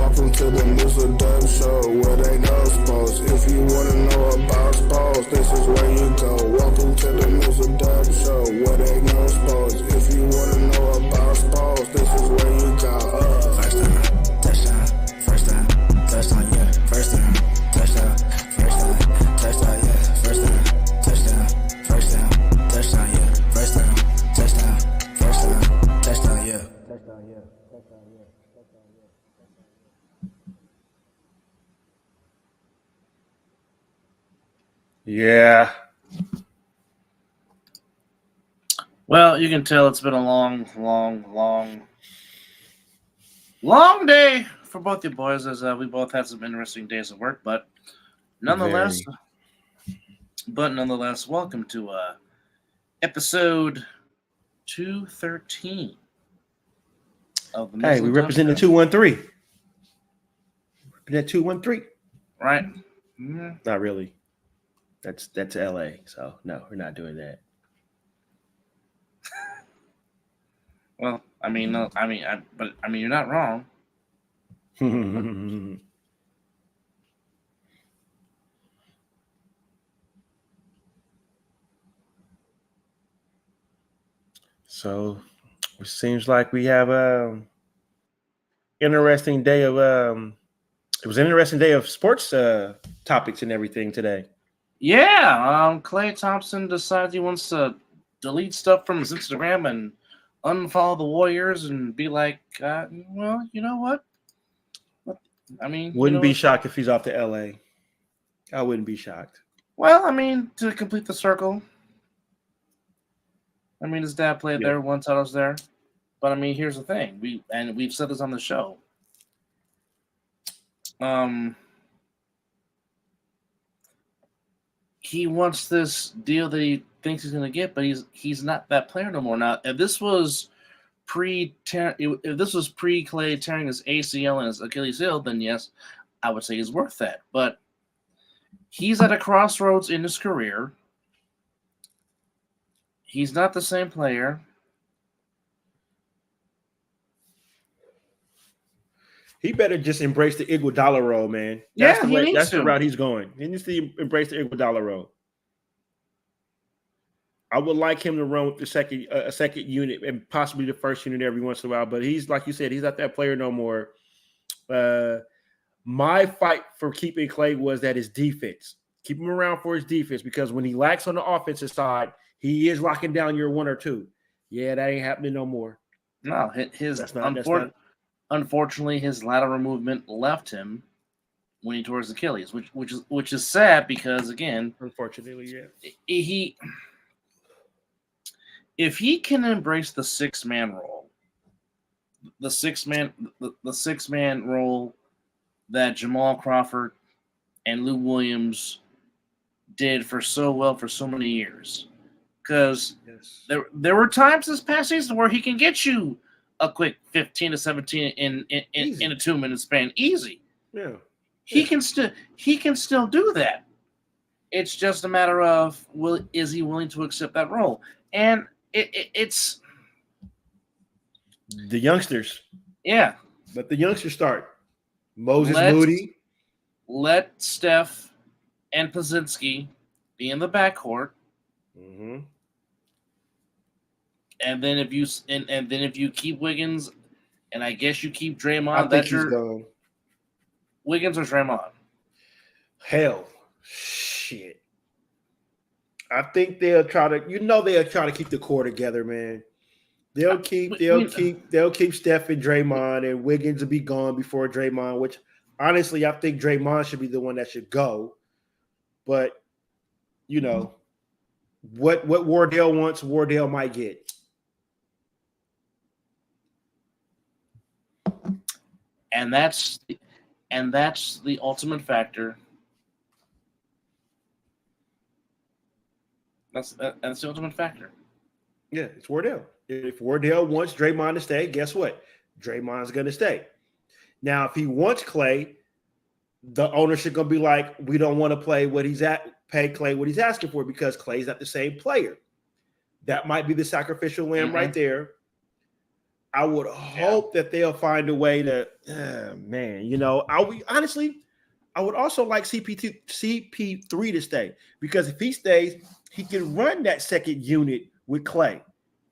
Welcome to the Mizzle Dub Show, where they know sports. If you want to know about sports, this is where you go. Welcome to the Mizzle Dub Show, where they know sports. If you want to know about sports, this is where you go. First down, touchdown, first down, touchdown, yeah. First down, touchdown, first down, touchdown, yeah. First down, touchdown, first down, touchdown, yeah. First down, touchdown, first down, touchdown, yeah. Touchdown, yeah. Touchdown, yeah. Yeah. Well, you can tell it's been a long day for both you boys, as we both had some interesting days of work. But nonetheless, welcome to episode 213 of the Hey, we represent the 213. That 213. Right? Not really. That's LA. So no, we're not doing that. Well, you're not wrong. So it seems like we have interesting day of it was an interesting day of sports topics and everything today. Yeah, Klay Thompson decides he wants to delete stuff from his Instagram and unfollow the Warriors and be like, well, you know what? Wouldn't be shocked if he's off to LA. I wouldn't be shocked. Well, to complete the circle. His dad played there, won titles there. But here's the thing. We've said this on the show. He wants this deal that he thinks he's going to get, but he's not that player no more. Now, if this was pre Klay tearing his ACL and his Achilles heel, then yes, I would say he's worth that. But he's at a crossroads in his career. He's not the same player. He better just embrace the Iguodala role, man. That's the route he's going. He needs to embrace the Iguodala role. I would like him to run with a second unit and possibly the first unit every once in a while. But he's, like you said, he's not that player no more. My fight for keeping Klay was that his defense. Keep him around for his defense, because when he lacks on the offensive side, he is locking down your one or two. Yeah, that ain't happening no more. No, unfortunately, his lateral movement left him when he tore his Achilles, which is sad because, again, unfortunately, yeah, if he can embrace the six-man role, the six-man role that Jamal Crawford and Lou Williams did for so well for so many years, because there were times this past season where he can get you a quick 15 to 17 in a 2-minute span, easy. Yeah, he can still do that. It's just a matter of is he willing to accept that role? And it's the youngsters. Yeah, let the youngsters start. Moody. Let Steph and Pazinski be in the backcourt. Mm-hmm. And then if you keep Wiggins, and I guess you keep Draymond, I think he's gone. Wiggins or Draymond? Hell, shit. I think they'll try to keep the core together, man. They'll keep Steph and Draymond, and Wiggins will be gone before Draymond, which honestly I think Draymond should be the one that should go. But what Wardell wants, Wardell might get. And that's the ultimate factor. That's the ultimate factor. Yeah, it's Wardell. If Wardell wants Draymond to stay, guess what? Draymond's going to stay. Now, if he wants Klay, the ownership going to be like, we don't want to pay Klay what he's asking for, because Klay's not the same player. That might be the sacrificial lamb right there. I would hope that they'll find a way to, man. I would also like CP3 to stay because if he stays, he can run that second unit with Klay.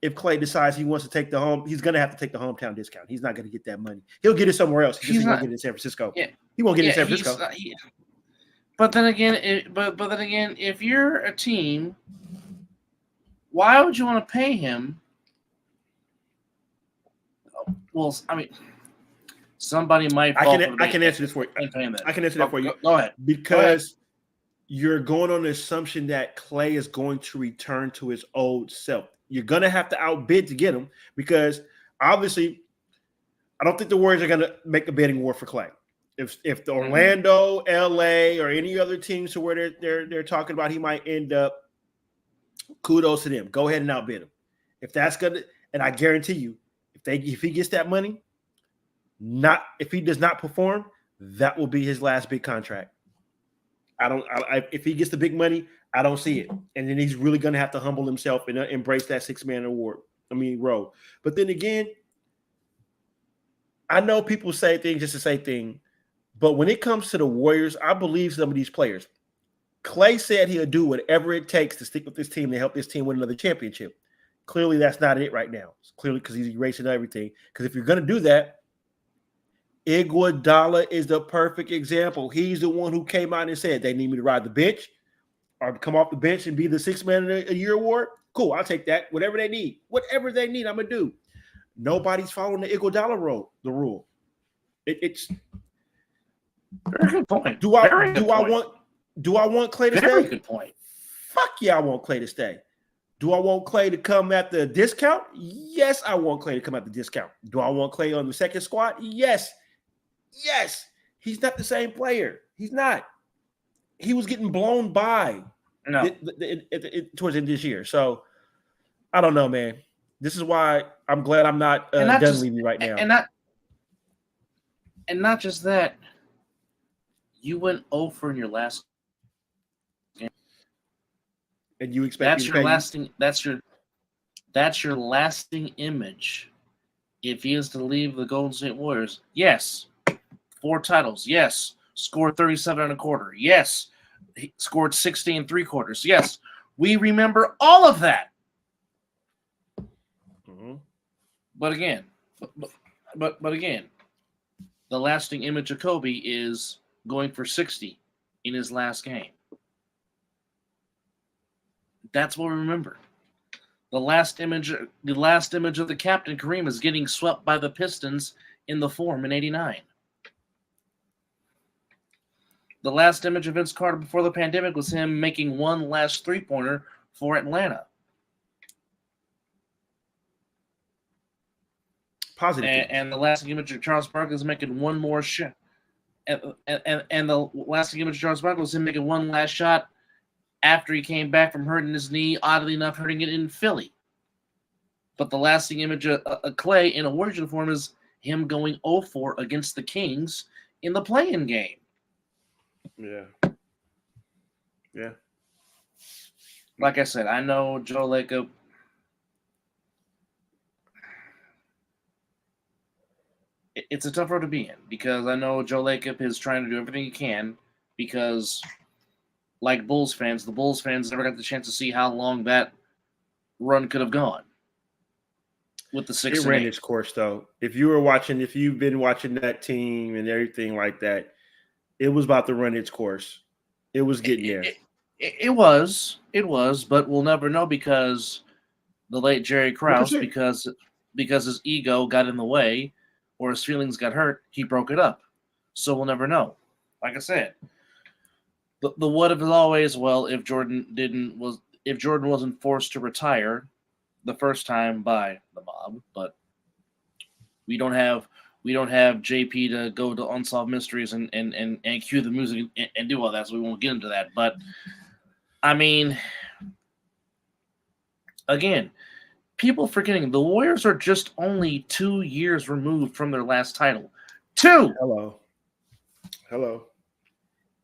If Klay decides he wants to take he's going to have to take the hometown discount. He's not going to get that money. He'll get it somewhere else. He's not going to get it in San Francisco. Yeah. He won't get it in San Francisco. But then again, if you're a team, why would you want to pay him? Well, I mean, somebody might. I can answer this for you. I can answer that for you. Go ahead. Because you're going on the assumption that Klay is going to return to his old self. You're going to have to outbid to get him because obviously, I don't think the Warriors are going to make a bidding war for Klay. If the Orlando, LA, or any other teams to where they're talking about he might end up, kudos to them. Go ahead and outbid him. If that's gonna, and I guarantee you, if he gets that money, if he does not perform, that will be his last big contract. If he gets the big money, I don't see it. And then he's really going to have to humble himself and embrace that six-man role. But then again, I know people say things just to say things, but when it comes to the Warriors, I believe some of these players. Klay said he'll do whatever it takes to stick with this team to help this team win another championship. Clearly, that's not it right now. It's clearly because he's erasing everything. Because if you're going to do that, Iguodala is the perfect example. He's the one who came out and said they need me to ride the bench or come off the bench and be the sixth man of the year award. Cool, I'll take that. Whatever they need, I'm gonna do. Nobody's following the Iguodala rule. It's very good point. Do I want Klay to stay? Very good point. Fuck yeah, I want Klay to stay. Do I want Klay to come at the discount? Yes, I want Klay to come at the discount. Do I want Klay on the second squad? Yes. He's not the same player. He's not. He was getting blown by towards the end of this year. So I don't know, man. This is why I'm glad I'm not done leaving right now. And not just that. You went 0 for in your last game. And you expect that's your lasting image. If he is to leave the Golden State Warriors, yes. 4 titles, yes. Scored 37 and a quarter, yes. He scored 60 and 3/4, yes. We remember all of that. Mm-hmm. But again, the lasting image of Kobe is going for 60 in his last game. That's what we remember. The last image of the captain, Kareem, is getting swept by the Pistons in the Forum in '89. The last image of Vince Carter before the pandemic was him making one last three-pointer for Atlanta. Positive. And the last image of Charles Barkley is making one more shot. And the last image of Charles Barkley was him making one last shot after he came back from hurting his knee, oddly enough, hurting it in Philly. But the lasting image of Klay in a Warriors uniform is him going 0-4 against the Kings in the play-in game. Yeah. Like I said, I know Joe Lacob. It's a tough road to be in because I know Joe Lacob is trying to do everything he can because, like Bulls fans, the Bulls fans never got the chance to see how long that run could have gone with the 6 It ran its course, though. If you've been watching that team and everything like that, it was about to run its course. It was getting there. It was, but we'll never know because the late Jerry Krause, because his ego got in the way or his feelings got hurt, he broke it up. So we'll never know. Like I said, the what if is always, well, if Jordan wasn't forced to retire the first time by the mob, but we don't have JP to go to Unsolved Mysteries and cue the music and do all that, so we won't get into that. But I mean, again, people forgetting the Warriors are just only 2 years removed from their last title. 2. Hello.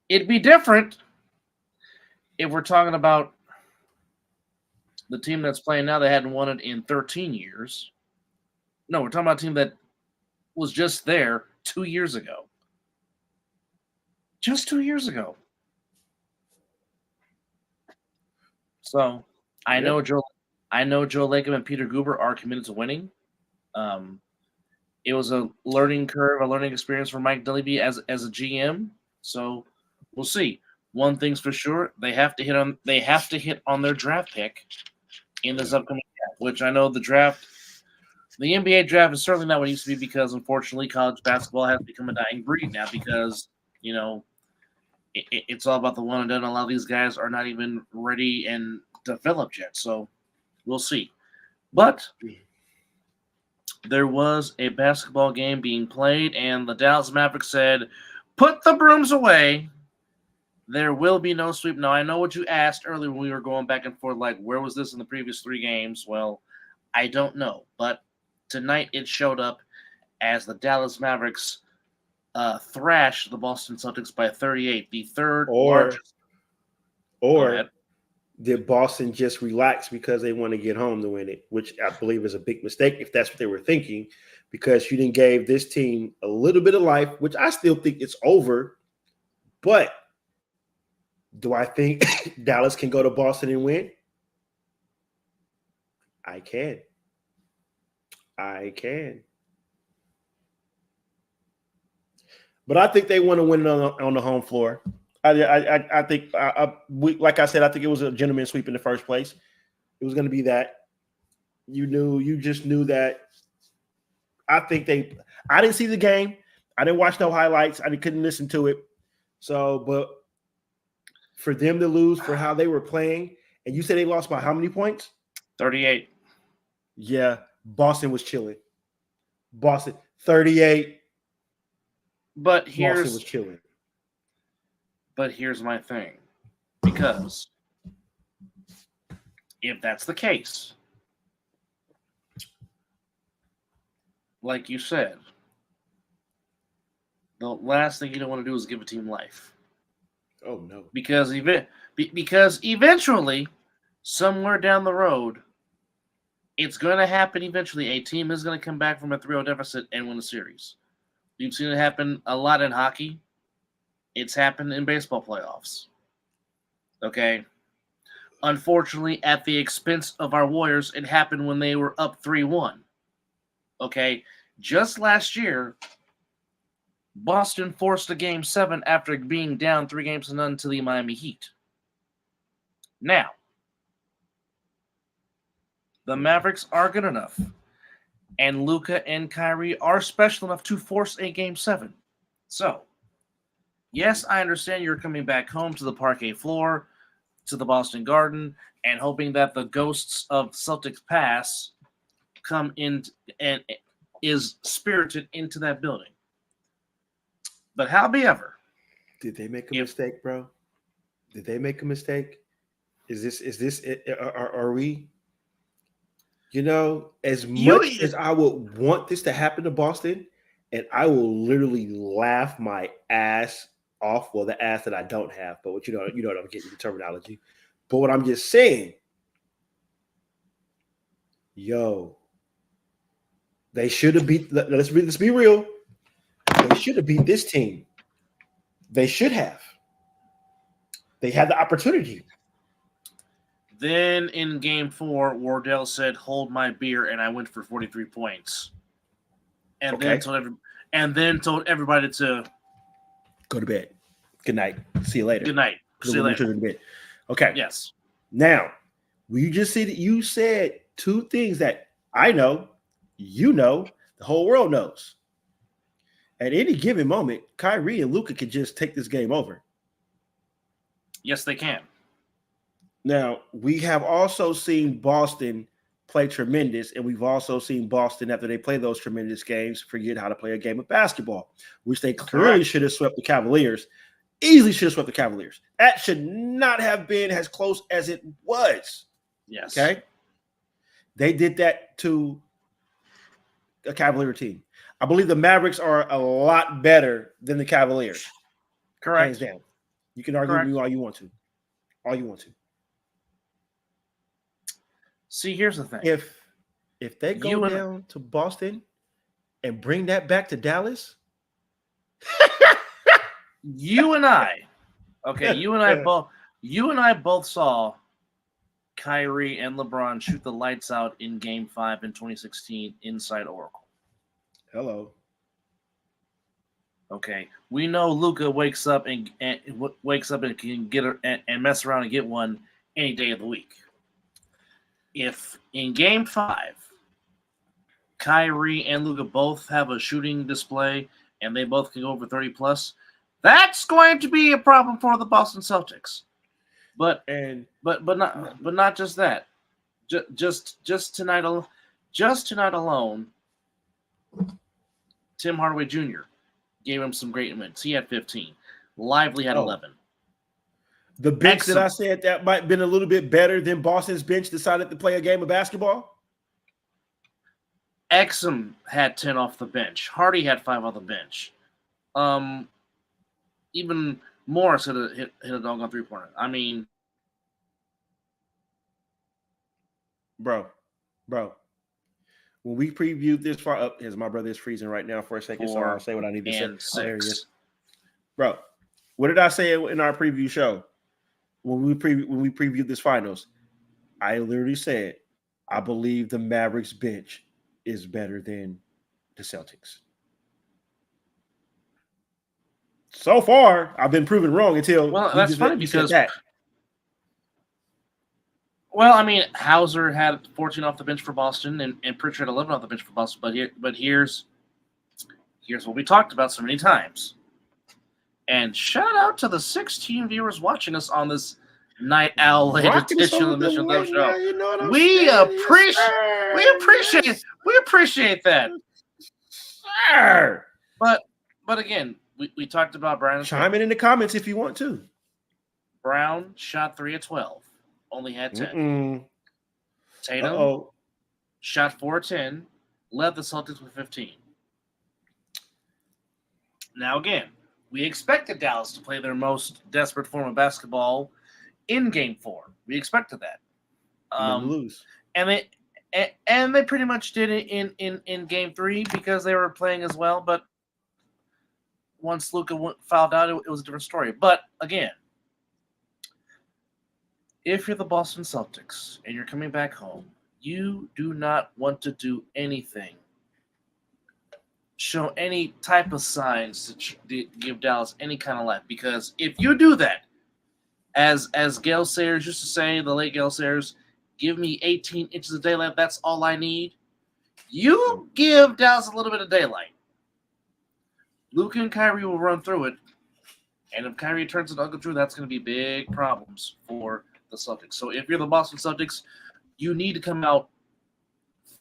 It'd be different if we're talking about the team that's playing now. They hadn't won it in 13 years. No, we're talking about a team that was just there 2 years ago. Just 2 years ago. So I know Joe Lacob and Peter Guber are committed to winning. It was a learning curve, a learning experience for Mike Dunleavy as a GM. So we'll see. One thing's for sure, they have to hit on their draft pick in this upcoming draft, which I know the NBA draft is certainly not what it used to be because unfortunately college basketball has become a dying breed now because, it's all about the one and done. A lot of these guys are not even ready and developed yet. So we'll see. But there was a basketball game being played, and the Dallas Mavericks said, put the brooms away. There will be no sweep. Now, I know what you asked earlier when we were going back and forth, like, where was this in the previous 3 games? Well, I don't know. But tonight it showed up as the Dallas Mavericks thrashed the Boston Celtics by 38, the third largest. Or did Boston just relax because they want to get home to win it, which I believe is a big mistake if that's what they were thinking, because you didn't gave this team a little bit of life, which I still think it's over. But do I think Dallas can go to Boston and win? I can. But I think they want to win it on the home floor. I think, like I said, I think it was a gentleman's sweep in the first place. It was going to be that. You just knew that. I didn't see the game. I didn't watch no highlights. I couldn't listen to it. So, but for them to lose for how they were playing, and you said they lost by how many points? 38. Yeah, Boston was chilling. Boston, 38. But Boston was chilling. But here's my thing. Because if that's the case, like you said, the last thing you don't want to do is give a team life. Oh, no. Because eventually, somewhere down the road, it's going to happen eventually. A team is going to come back from a 3-0 deficit and win a series. You've seen it happen a lot in hockey. It's happened in baseball playoffs. Okay? Unfortunately, at the expense of our Warriors, it happened when they were up 3-1. Okay? Just last year, Boston forced a Game 7 after being down 3-0 to the Miami Heat. Now, the Mavericks are good enough, and Luka and Kyrie are special enough to force a Game 7. So, yes, I understand you're coming back home to the parquet floor, to the Boston Garden, and hoping that the ghosts of Celtics past come in and is spirited into that building. But however, did they make a mistake, bro? Did they make a mistake? Are we? As much as I would want this to happen to Boston, and I will literally laugh my ass off. Well, the ass that I don't have, but what you know what I'm getting the terminology. But what I'm just saying, they should have beat. Let's be real. They should have beat this team. They should have. They had the opportunity. Then in Game 4, Wardell said, "Hold my beer," and I went for 43 points. And then told everybody to go to bed. Good night. See you later. Good night. See you later. To bed. Okay. Yes. Now, you just said you said 2 things that I know, the whole world knows. At any given moment, Kyrie and Luka could just take this game over. Yes, they can. Now, we have also seen Boston play tremendous, and we've also seen Boston, after they play those tremendous games, forget how to play a game of basketball, which they clearly should have swept the Cavaliers. Easily should have swept the Cavaliers. That should not have been as close as it was. Yes. Okay? They did that to a Cavalier team. I believe the Mavericks are a lot better than the Cavaliers. Correct. Hands down. You can argue with me all you want to. All you want to. See, here's the thing. if they go down to Boston and bring that back to Dallas, you and I both saw Kyrie and LeBron shoot the lights out in Game 5 in 2016 inside Oracle. Hello. Okay, we know Luka wakes up and can get and mess around and get one any day of the week. If in Game 5, Kyrie and Luka both have a shooting display and they both can go over 30 plus, that's going to be a problem for the Boston Celtics. But not just that. Just tonight alone, Tim Hardaway Jr. gave him some great minutes. He had 15. Lively had 11. The bench that I said that might have been a little bit better than Boston's bench decided to play a game of basketball. Exum had 10 off the bench. Hardy had 5 off the bench. Even Morris hit a doggone three-pointer. I mean, bro. When we previewed this far up, as my brother is freezing right now for a second, so I'll say what I need to say. Oh, there he is. Bro, what did I say in our preview show? When we previewed this finals, I literally said, I believe the Mavericks bench is better than the Celtics. So far, I've been proven wrong until that's funny because well, I mean, Hauser had 14 off the bench for Boston, and Pritchard had 11 off the bench for Boston. But here's what we talked about so many times. And shout out to the 16 viewers watching us on this Night Owl edition of the Mission Love Show. You know we appreciate that. Sure. But again, we talked about Brown. Chime in the comments if you want to. Brown shot 3 of 12. Only had 10. Tatum shot 4 of 10, led the Celtics with 15. Now, again, we expected Dallas to play their most desperate form of basketball in Game 4. We expected that. Lose. And they pretty much did it in Game 3 because they were playing as well. But once Luka fouled out, it was a different story. But, again, if you're the Boston Celtics and you're coming back home, you do not want to do anything, show any type of signs to give Dallas any kind of life. Because if you do that, as Gale Sayers used to say, the late Gale Sayers, give me 18 inches of daylight, that's all I need. You give Dallas a little bit of daylight. Luka and Kyrie will run through it. And if Kyrie turns it ugly through, that's going to be big problems for the Celtics. So if you're the Boston Celtics, you need to come out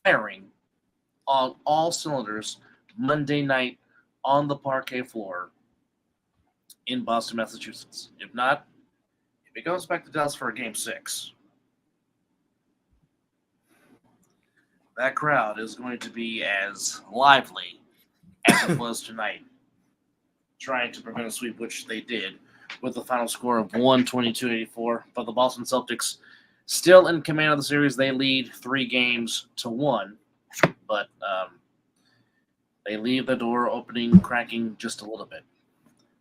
firing on all cylinders Monday night on the parquet floor in Boston, Massachusetts. If not, if it goes back to Dallas for a Game 6, that crowd is going to be as lively as it was tonight, trying to prevent a sweep, which they did, with the final score of 122-84. But the Boston Celtics still in command of the series. They lead 3-1, but they leave the door cracking just a little bit.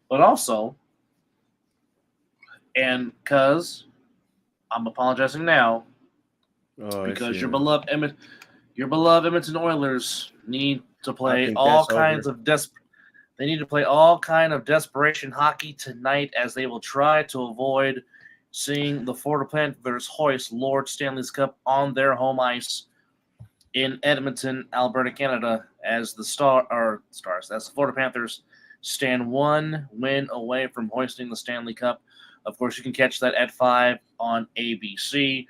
But also, and because I'm apologizing now, because your beloved Edmonton Oilers need to play all kinds of They need to play all kind of desperation hockey tonight as they will try to avoid seeing the Florida Panthers hoist Lord Stanley's Cup on their home ice in Edmonton, Alberta, Canada, as the Florida Panthers stand 1 win away from hoisting the Stanley Cup. Of course, you can catch that at 5 on ABC.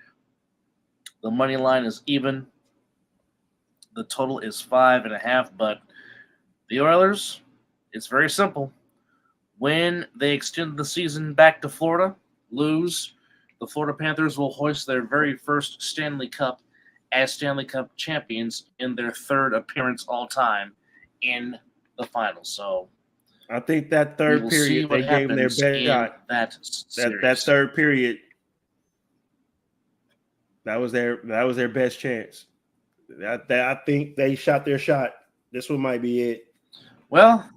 The money line is even. The total is 5.5, but the Oilers, it's very simple. When they extend the season back to Florida, lose, the Florida Panthers will hoist their very first Stanley Cup as Stanley Cup champions in their 3rd appearance all time in the finals. So I think that third period they gave them their best shot. That third period, that was their best chance. I think they shot their shot. This one might be it. Well,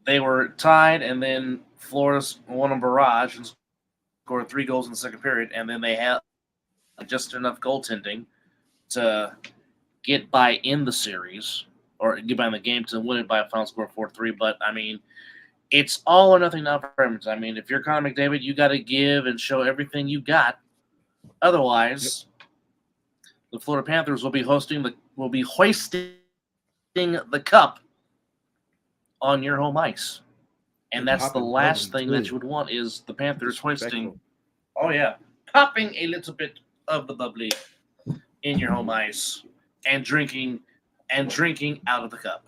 they were tied, and then Florida won a barrage and scored 3 goals in the second period, and then they had just enough goaltending to get by in the series or get by in the game to win it by a final score of 4-3. But, I mean, it's all or nothing now for Edmonton. I mean, if you're Connor McDavid, you got to give and show everything you got. Otherwise, the Florida Panthers will be hoisting the cup on your home ice. And that's the last thing that you would want is the Panthers hoisting. Oh, yeah. Popping a little bit of the bubbly in your home ice and drinking out of the cup.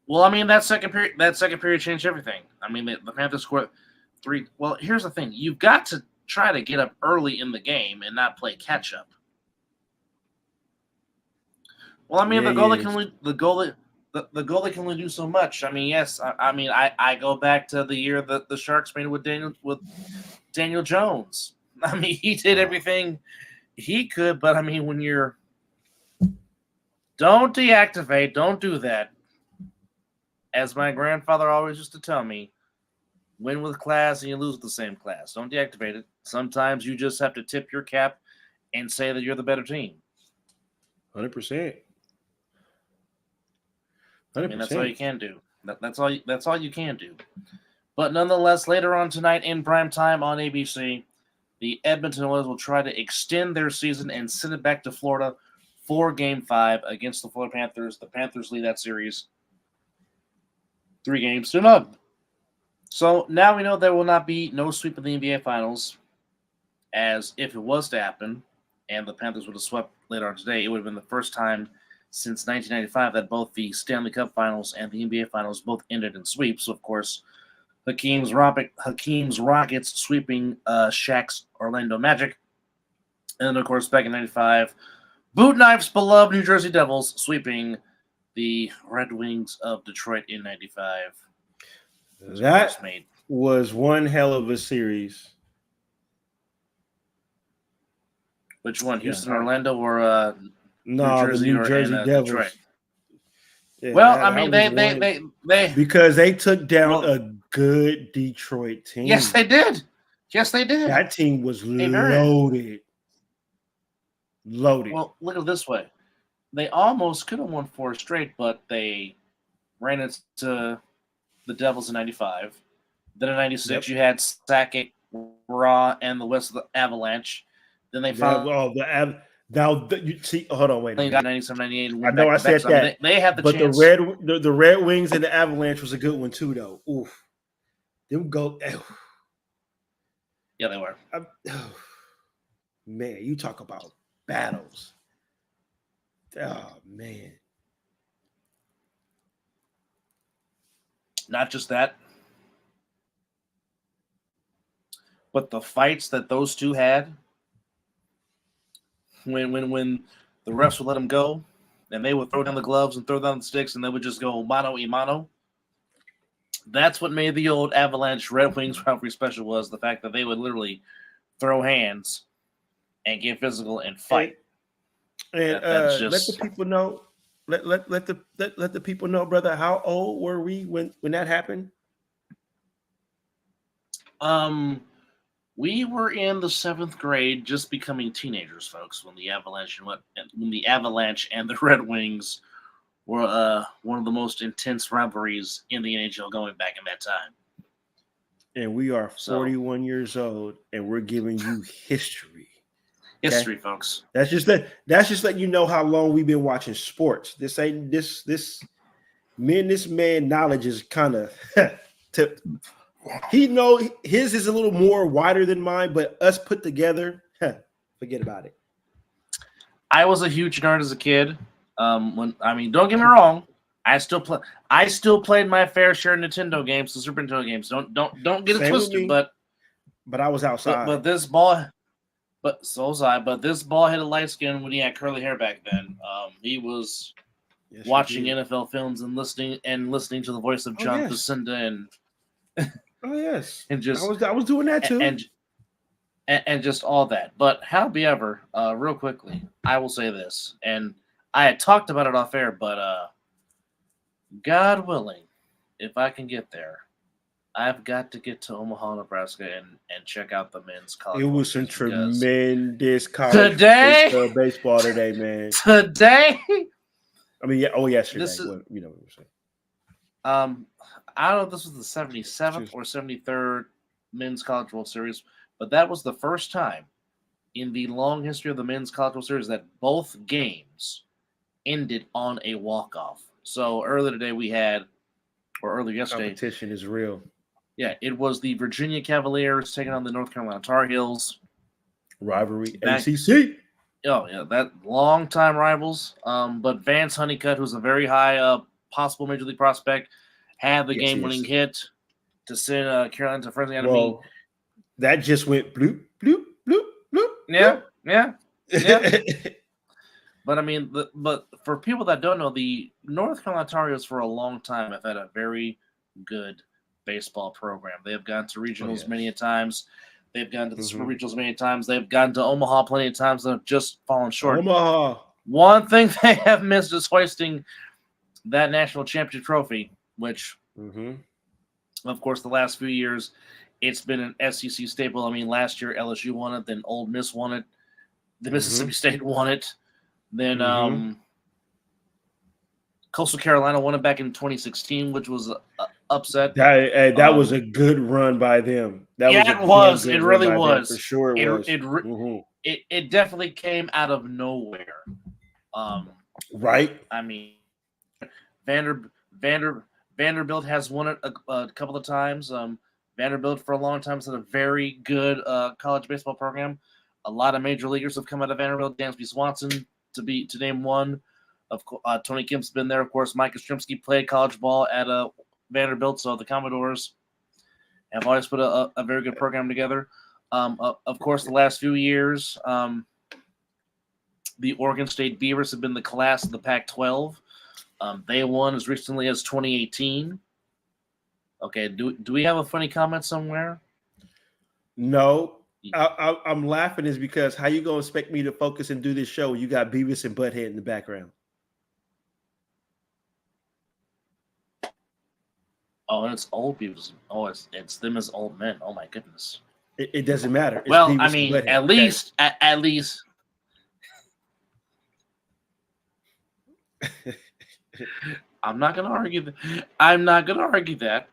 Well, I mean, that second period changed everything. I mean, the Panthers scored 3. Well, here's the thing. You've got to try to get up early in the game and not play catch up. Well, I mean, the goalie can only do so much. I mean, yes, I go back to the year that the Sharks made with Daniel Jones. I mean, he did everything he could, but I mean, when you're don't deactivate, don't do that. As my grandfather always used to tell me, win with class and you lose with the same class. Don't deactivate it. Sometimes you just have to tip your cap and say that you're the better team. 100%. I mean, that's all you can do. That's all you can do. But nonetheless, later on tonight in prime time on ABC, the Edmonton Oilers will try to extend their season and send it back to Florida for Game 5 against the Florida Panthers. The Panthers lead that series 3-0. So now we know there will not be no sweep in the NBA Finals, as if it was to happen and the Panthers would have swept later on today, it would have been the first time since 1995 that both the Stanley Cup Finals and the NBA Finals both ended in sweeps. So, of course, Hakeem's Rockets sweeping Shaq's Orlando Magic. And then, of course, back in 95, Boot Knife's beloved New Jersey Devils sweeping the Red Wings of Detroit in 95. That was one hell of a series. Which one, Houston, Orlando, or no, the New Jersey Devils. Detroit? Yeah, well, I mean, they because they took down a good Detroit team. Yes, they did. That team was loaded. Well, look at it this way. They almost could have won 4 straight, but they ran into the Devils in 95. Then in 96, you had Sakic, Raw, and the West of the Avalanche. Then they found you see. Hold on, wait. They got 97, 98. I know I said that. They had the but chance. The Red Wings and the Avalanche was a good one too, though. Oof, them go. Yeah, they were. Man, you talk about battles. Oh man. Not just that, but the fights that those two had when the refs would let them go and they would throw down the gloves and throw down the sticks and they would just go mano a mano. That's what made the old Avalanche Red Wings rivalry special, was the fact that they would literally throw hands and get physical and fight. And let the people know. Let the people know, brother. How old were we when that happened? We were in the 7th grade, just becoming teenagers, folks, when the Avalanche and the Red Wings were one of the most intense rivalries in the NHL going back in that time. And we are 41 years old, and we're giving you history. History, folks. That's just letting you know how long we've been watching sports. This man knowledge is kind of he know his is a little more wider than mine, but us put together, forget about it. I was a huge nerd as a kid. Don't get me wrong, I still played my fair share of Nintendo games, the Super Nintendo games. Don't get it twisted, but I was outside. But this ball. But so was I. But this ball hit a light skin when he had curly hair back then. He was watching NFL films and listening to the voice of John Facenda and Oh yes, and just I was doing that too. And just all that. But however, real quickly, I will say this, and I had talked about it off air, but God willing, if I can get there, I've got to get to Omaha, Nebraska, and check out the men's college. It was some World Series because tremendous college today, baseball today, man. today, I mean, yesterday. this is, what we were saying. I don't know if this was the 77th or 73rd men's college World Series, but that was the first time in the long history of the men's college World Series that both games ended on a walk-off. So earlier today we had, or earlier yesterday, Competition is real. Yeah, it was the Virginia Cavaliers taking on the North Carolina Tar Heels. Rivalry, ACC. Oh, yeah, that long-time rivals. But Vance Honeycutt, who's a very high possible Major League prospect, had the game-winning hit to send Carolina to friendly enemy. Well, that just went bloop, bloop, bloop, bloop. Yeah. But I mean, but for people that don't know, the North Carolina Tar Heels for a long time have had a very good baseball program. They have gone to regionals many a times. They've gone to the super regionals many times. They've gone to Omaha plenty of times and have just fallen short. Omaha. One thing they have missed is hoisting that national championship trophy, which, of course, the last few years, it's been an SEC staple. I mean, last year LSU won it, then Ole Miss won it, the Mississippi State won it, then Coastal Carolina won it back in 2016, which was upset. That was a good run by them. It was. It really was. For sure it was. It definitely came out of nowhere. Right. I mean, Vanderbilt has won it a couple of times. Vanderbilt for a long time has had a very good college baseball program. A lot of major leaguers have come out of Vanderbilt. Dansby Swanson to name one. Of course, Tony Kemp's been there. Of course, Mike Yastrzemski played college ball at Vanderbilt, so the Commodores have always put a very good program together. Of course, the last few years, the Oregon State Beavers have been the class of the Pac-12. They won as recently as 2018. Okay, do we have a funny comment somewhere? No. I'm laughing is because how you gonna expect me to focus and do this show when you got Beavis and Butthead in the background? Oh, and it's old Beavis. Oh, it's them as old men. Oh my goodness. It doesn't matter. It's well, Beavis I mean, and Butthead, at least. I'm not gonna argue that. I'm not gonna argue that.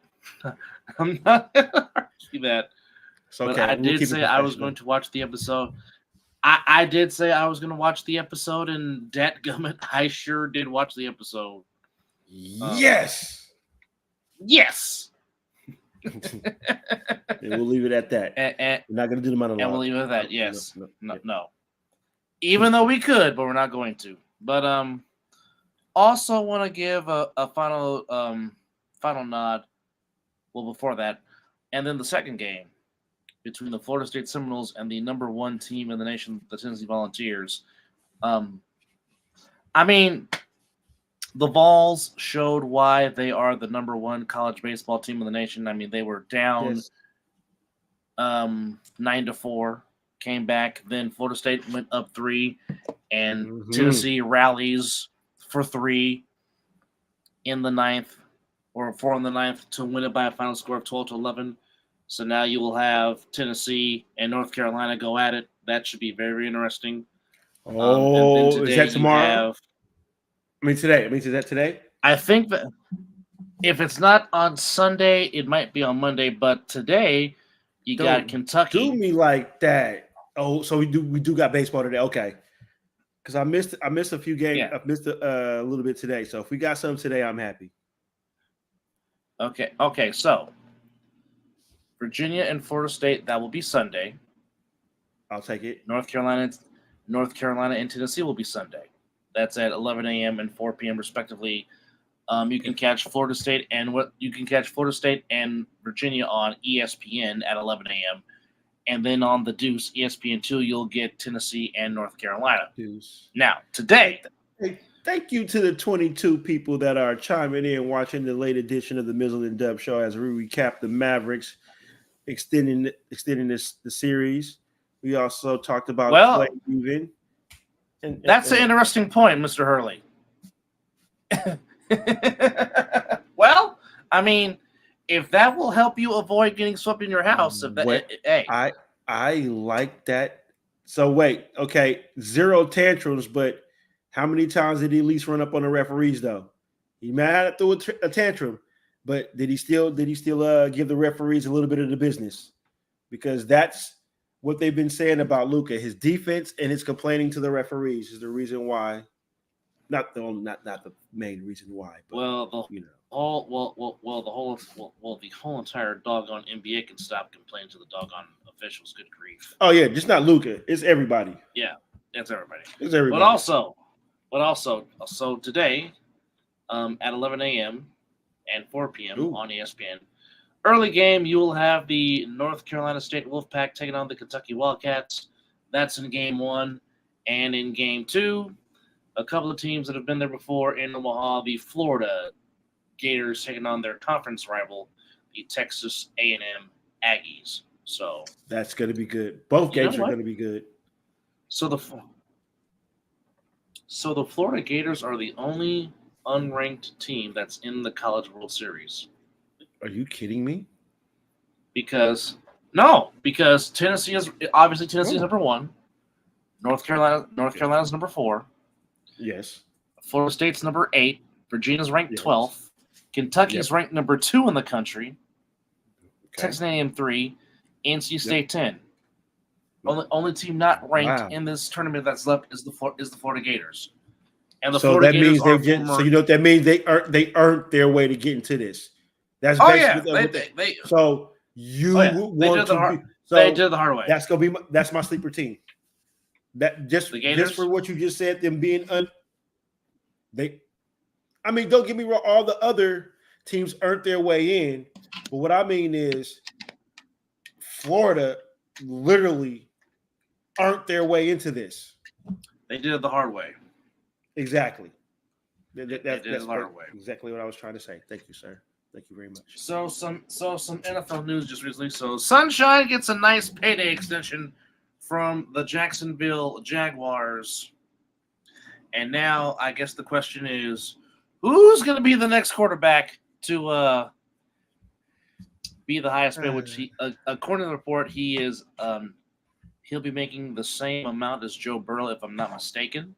It's okay. But I did say I was going to watch the episode. I did say I was going to watch the episode, and dadgummit, I sure did watch the episode. Yes. Yes. And we'll leave it at that. We're not going to do the monologue. And we'll leave it at that. Yes. No. Even though we could, but we're not going to. But also want to give a final nod. Well, before that, and then the second game between the Florida State Seminoles and the number one team in the nation, the Tennessee Volunteers. I mean, the Vols showed why they are the number one college baseball team in the nation. I mean, they were down 9-4, came back. Then Florida State went up 3, and Tennessee rallies for 3 in the 9th, or 4 in the 9th, to win it by a final score of 12-11. So now you will have Tennessee and North Carolina go at it. That should be very, very interesting. Is that tomorrow? Today. Is that today? I think that if it's not on Sunday, it might be on Monday. But today, you got Kentucky. Do me like that. Oh, so we do got baseball today. Okay, because I missed a few games. Yeah. I missed a little bit today. So if we got some today, I'm happy. Okay. So Virginia and Florida State, that will be Sunday. I'll take it. North Carolina and Tennessee will be Sunday. That's at 11 a.m. and 4 p.m. respectively. You can catch Florida State and Virginia on ESPN at 11 a.m. And then on the Deuce, ESPN2, you'll get Tennessee and North Carolina. Deuce. Now, today. Hey, thank you to the 22 people that are chiming in watching the late edition of the Mizzle and Dub Show as we recap the Mavericks extending the series. We also talked about Well, Klay leaving. That's an interesting point, Mr. Hurley. Well, I mean, if that will help you avoid getting swept in your house, hey, I like that. So wait, okay, 0 tantrums, but how many times did he at least run up on the referees though? He mad through a tantrum, but did he still give the referees a little bit of the business? Because that's what they've been saying about Luka. His defense and his complaining to the referees is the reason why. Not the main reason why, but the whole entire doggone NBA can stop complaining to the doggone officials. Good grief! Oh yeah, just not Luka. It's everybody. Yeah, it's everybody. It's everybody. But also, so today, at 11 a.m. and 4 p.m. on ESPN, early game, you will have the North Carolina State Wolfpack taking on the Kentucky Wildcats. That's in Game 1, and in Game 2. A couple of teams that have been there before in Omaha, the Florida Gators taking on their conference rival, the Texas A&M Aggies. So that's going to be good. Both games are going to be good. So the Florida Gators are the only unranked team that's in the College World Series. Are you kidding me? Because Tennessee is number 1. North Carolina's number 4. Yes. Florida State's number 8. Virginia's ranked 12th. Kentucky's ranked number 2 in the country. Okay. Texas A&M 3. NC State 10. Only team not ranked in this tournament that's left is the Florida Gators. And the Florida Gators so you know what that means? They earned their way to get into this. That's basically so you want to be. So they did the hard way. That's my sleeper team. That just for what you just said, them being don't get me wrong, all the other teams earned their way in, but what I mean is Florida literally earned their way into this. They did it the hard way. Exactly. That's the hard way. Exactly what I was trying to say. Thank you, sir. Thank you very much. So some NFL news just recently. So Sunshine gets a nice payday extension from the Jacksonville Jaguars. And now I guess the question is, who's going to be the next quarterback to be the highest paid? Which according to the report, he'll be making the same amount as Joe Burrow, if I'm not mistaken.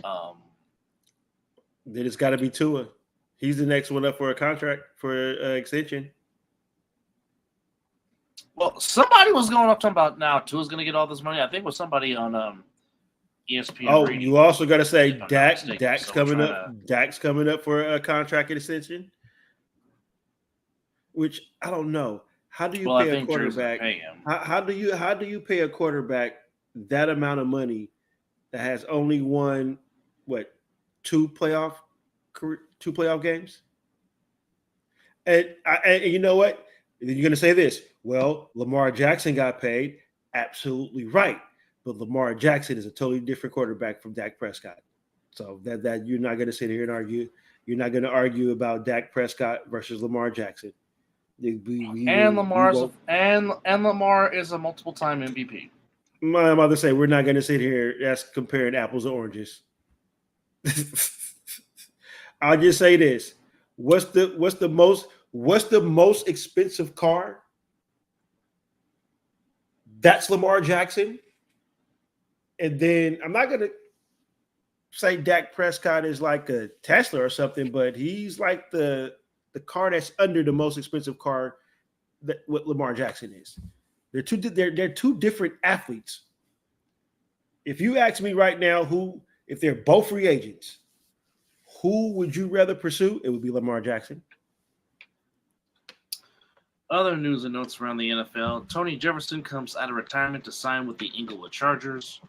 Then it's got to be Tua. He's the next one up for a contract for extension. Well, somebody was going up talking about now Tua's going to get all this money. I think it was somebody on ESPN. Oh, radio. You also got to say Dak's coming up. Dak's coming up for a contract extension. Which I don't know. How do you pay a quarterback? How do you pay a quarterback that amount of money that has only won two playoff games? And you know what? You're going to say this. Well, Lamar Jackson got paid. Absolutely right. But Lamar Jackson is a totally different quarterback from Dak Prescott. So that you're not going to sit here and argue. You're not going to argue about Dak Prescott versus Lamar Jackson. Lamar is a multiple-time MVP. My mother say we're not going to sit here. That's comparing apples to oranges. I'll just say this: what's the most expensive car? That's Lamar Jackson. And then I'm not gonna say Dak Prescott is like a Tesla or something, but he's like the car that's under the most expensive car that what Lamar Jackson is. They're two different athletes. If you ask me right now, if they're both free agents, who would you rather pursue? It would be Lamar Jackson. Other news and notes around the NFL. Tony Jefferson comes out of retirement to sign with the Inglewood Chargers.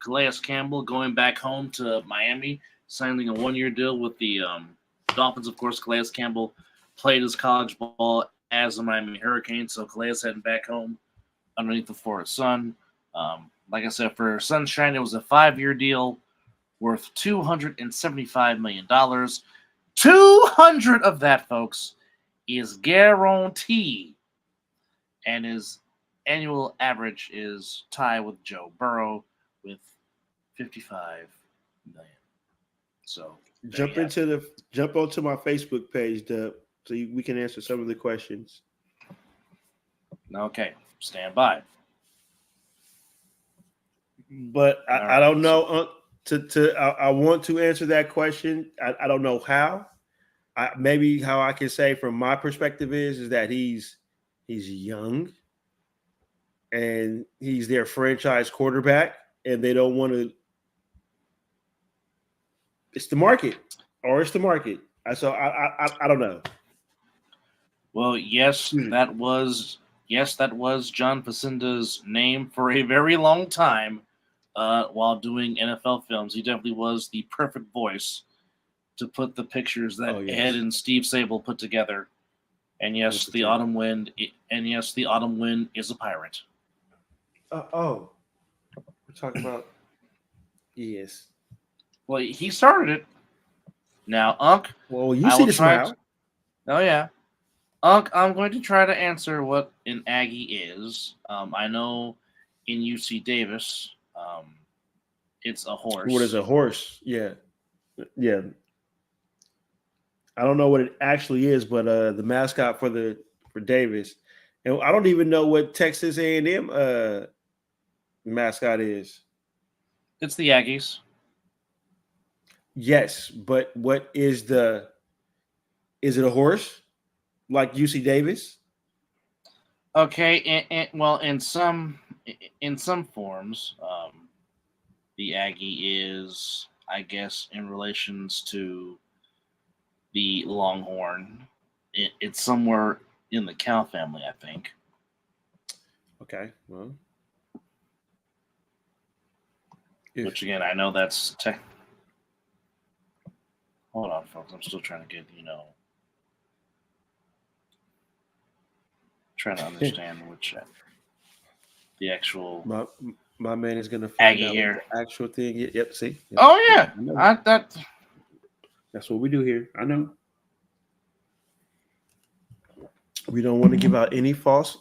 Calais Campbell going back home to Miami, signing a 1-year deal with the Dolphins. Of course, Calais Campbell played his college ball as a Miami Hurricane, so Calais heading back home underneath the Florida sun. Like I said, for Sunshine, it was a 5-year deal worth $275 million. 200 of that, folks, is guaranteed. and his annual average is tied with Joe Burrow with 55 million. So Jump onto my Facebook page, Dub, so we can answer some of the questions. Okay, stand by. But I don't know. I want to answer that question. I don't know how. Maybe how I can say from my perspective is that he's young and he's their franchise quarterback, and they don't want to. It's the market, or it's the market. So I don't know. Well, yes, that was John Facinda's name for a very long time. While doing NFL films, he definitely was the perfect voice to put the pictures that Ed and Steve Sable put together. And yes, the autumn wind. And yes, the autumn wind is a pirate. We're talking about yes. Well, he started it. Now, Unc. Well, you see the smile. Oh yeah, Unc. I'm going to try to answer what an Aggie is. I know in UC Davis, it's a horse. What is a horse? Yeah. I don't know what it actually is, but the mascot for Davis, and I don't even know what Texas A&M mascot is. It's the Aggies. Yes, but what is is it a horse like UC Davis? Okay, well, in some forms, the Aggie is, I guess, in relations to the Longhorn. It's somewhere in the cow family, I think. Okay, well, which again, I know that's Hold on, folks. I'm still trying to get, trying to understand which the actual. My man is going to find Aggie out here. The actual thing. Yep. See. Yep. Oh yeah, that's what we do here. I know. We don't want to give out any false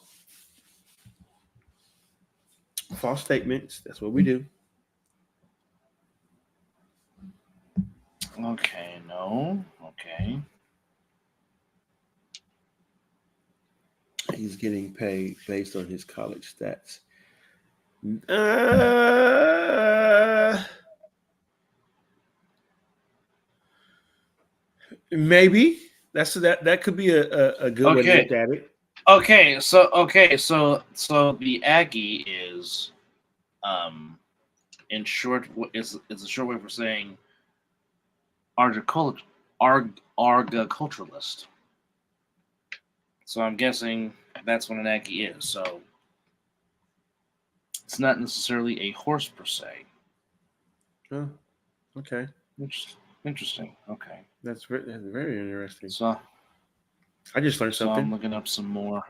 statements. That's what we do. Okay, no. Okay. He's getting paid based on his college stats. Maybe that could be a good way to look at it. Okay, so the Aggie is, in short, it's a short way for saying agriculturalist. So I'm guessing that's what an Aggie is. So it's not necessarily a horse per se. Oh, okay. Interesting. Okay. That's very interesting. So I just learned something. I'm looking up some more.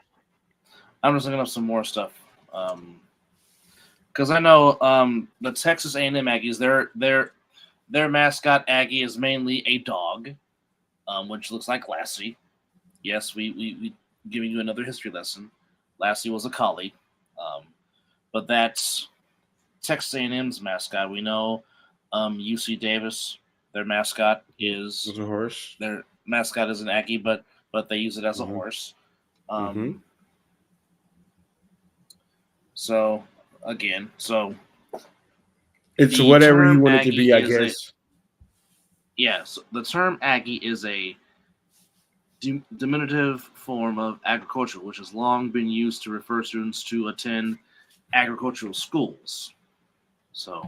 I'm just looking up some more stuff. Because I know the Texas A&M Aggies, their mascot Aggie is mainly a dog, which looks like Lassie. Yes, we giving you another history lesson. Lassie was a collie, but that's Texas A&M's mascot. We know UC Davis, their mascot is a horse. Their mascot is an Aggie, but they use it as a horse. So again, it's whatever you want it to be, I guess. So the term Aggie is a diminutive form of agriculture, which has long been used to refer students to attend agricultural schools. So,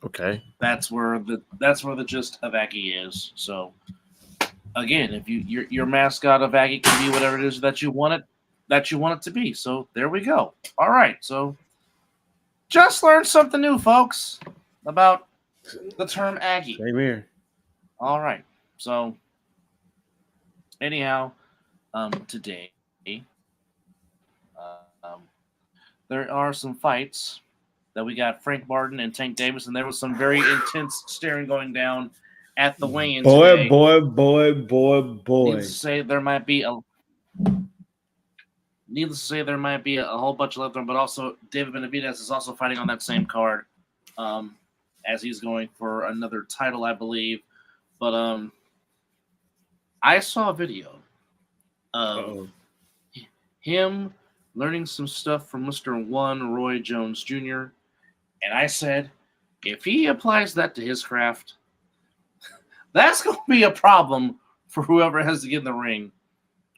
okay, that's where the gist of Aggie is. So, again, if your mascot of Aggie can be whatever it is that you want it to be. So there we go. All right, so just learned something new, folks, about the term Aggie. Same here. All right, so. Anyhow, today there are some fights that we got Frank Martin and Tank Davis, and there was some very intense staring going down at the weigh-in today. Boy. Needless to say, there might be needless to say, there might be a whole bunch of left on, but also David Benavidez is also fighting on that same card, as he's going for another title, I believe. But I saw a video of him learning some stuff from Mr. One Roy Jones Jr., and I said, if he applies that to his craft, that's going to be a problem for whoever has to get in the ring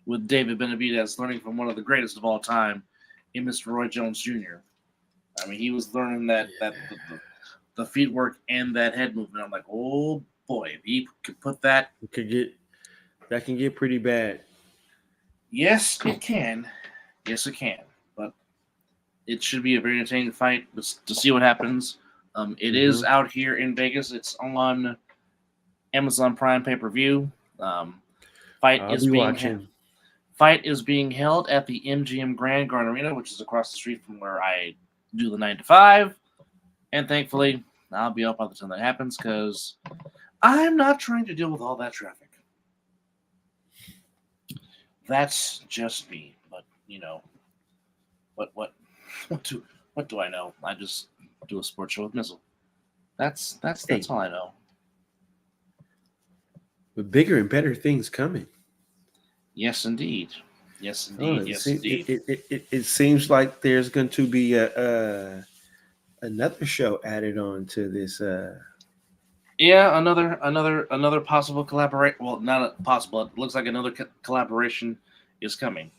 with David Benavidez, learning from one of the greatest of all time in Mr. Roy Jones Jr. I mean, he was learning that the feet work and that head movement. I'm like, oh boy, if he could put that, that can get pretty bad. Yes, it can. Yes, it can. But it should be a very entertaining fight to see what happens. It is out here in Vegas. It's on Amazon Prime pay-per-view. Fight is being held at the MGM Grand Garden Arena, which is across the street from where I do the 9 to 5. And thankfully, I'll be up by the time that happens because I'm not trying to deal with all that traffic. That's just me. But what do I know? I just do a sports show with Mizzle. That's all I know. With bigger and better things coming. Yes, indeed. Yes, indeed. It seems like there's going to be another show added on to this. Yeah, another possible collaboration. Well, not possible. It looks like another collaboration is coming.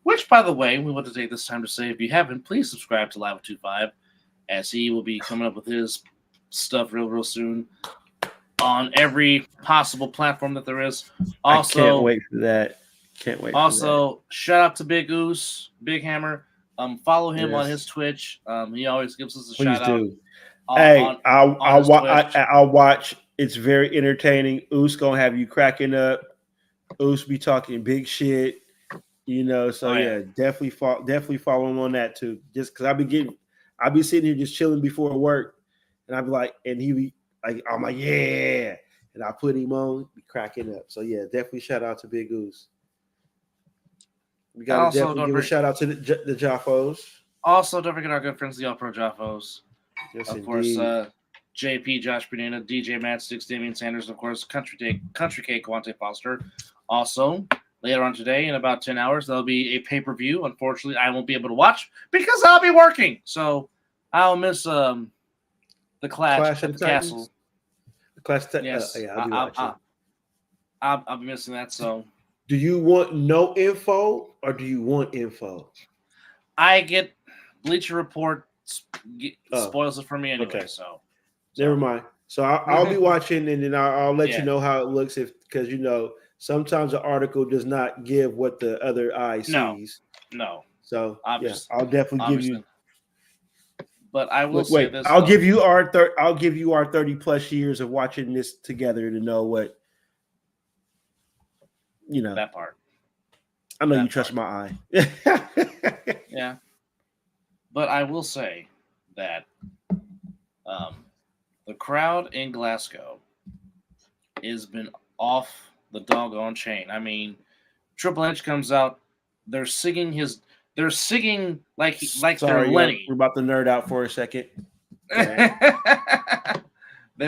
Which, by the way, we want to take this time to say, if you haven't, please subscribe to Live 25, as he will be coming up with his stuff real soon on every possible platform that there is. Also, I can't wait for that. Also, shout out to Big Oos, Big Hammer. Follow him on his Twitch. He always gives us a shout out. I'll watch. It's very entertaining. Oos gonna have you cracking up. Oos be talking big shit. Definitely follow him on that too. Just because I'll be sitting here just chilling before work, and I'll be like, and he be like, I'm like, yeah, and I put him on, be cracking up. So yeah, definitely shout out to Big Oos. We got to definitely give a shout out to the Jaffos. Also, don't forget our good friends, the All Pro Jaffos. Yes, of indeed. Course, JP, Josh Bernina, DJ Matt Sticks, Damian Sanders, of course, Country K, Quante Foster. Also, later on today, in about 10 hours, there'll be a pay-per-view. Unfortunately, I won't be able to watch because I'll be working. So I'll miss the Clash at the Castle. The Clash. Yes, I'll be watching. I'll be missing that. So, do you want no info or do you want info? I get Bleacher Report spoils it for me anyway. Okay. So never mind. So I'll be watching, and then I'll let you know how it looks, because sometimes the article does not give what the other eye sees. No. So I'll definitely give you. But I will say this. I'll give you our 30 plus years of watching this together to know what that part. I know you trust my eye. Yeah. But I will say that the crowd in Glasgow has been off the doggone chain. I mean, Triple H comes out, they're singing like they're Lenny. We're about to nerd out for a second. They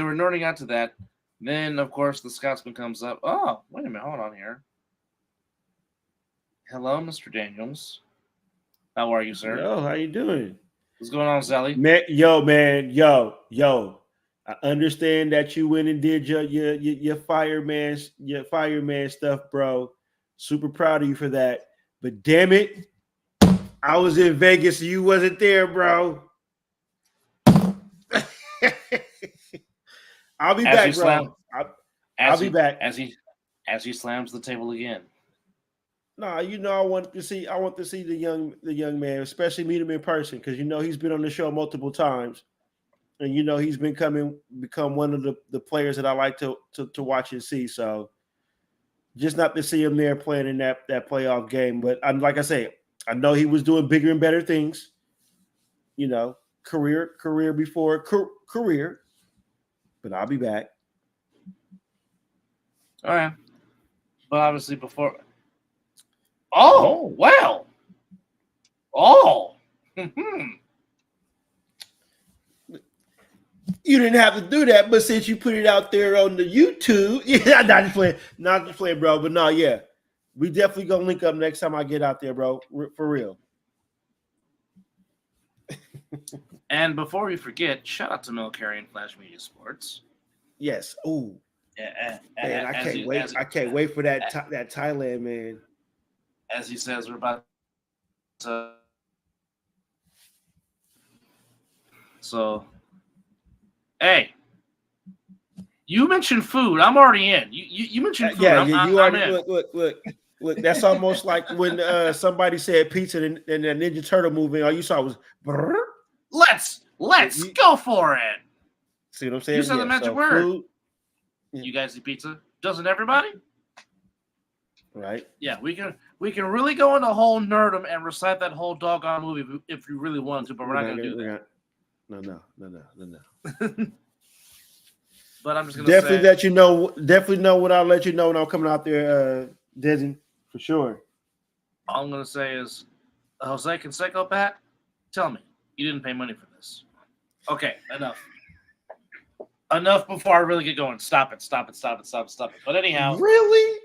were nerding out to that. Then, of course, the Scotsman comes up. Oh, wait a minute, hold on here. Hello, Mr. Daniels. How are you, sir? Yo, how you doing? What's going on, Zelly? Yo. I understand that you went and did your fireman stuff, bro. Super proud of you for that. But damn it, I was in Vegas, and you wasn't there, bro. I'll be back, bro. I'll be back as he slams the table again. Nah, I want to see the young man, especially meet him in person, because he's been on the show multiple times, and he's become one of the players that I like to watch and see. So just not to see him there playing in that playoff game, but like I say, I know he was doing bigger and better things. Career before career, but I'll be back. All right, but obviously before. Oh, well. Oh. You didn't have to do that, but since you put it out there on the YouTube, yeah, not just playing, bro. But no, yeah, we definitely gonna link up next time I get out there, bro. For real. And before we forget, shout out to Military and Flash Media Sports. Yes. Ooh. Man, I can't wait. I can't wait for that Thailand, man. As he says, we're about to. So, hey, you mentioned food. I'm already in. You mentioned food. Yeah, I'm already in. Look. That's almost like when somebody said pizza and the Ninja Turtle movie. All you saw was. Brrr. Let's go for it. See what I'm saying? You said the magic word. Food. You guys eat pizza? Doesn't everybody? Right. Yeah, we can really go into whole nerdum and recite that whole doggone movie if you really want to, but we're not going to do that. No. But I'm just going to definitely know what I'll let you know when I'm coming out there, Disney, for sure. All I'm going to say is, Jose Canseco, Pat, tell me, you didn't pay money for this. Okay, enough before I really get going. Stop it. But anyhow. Really?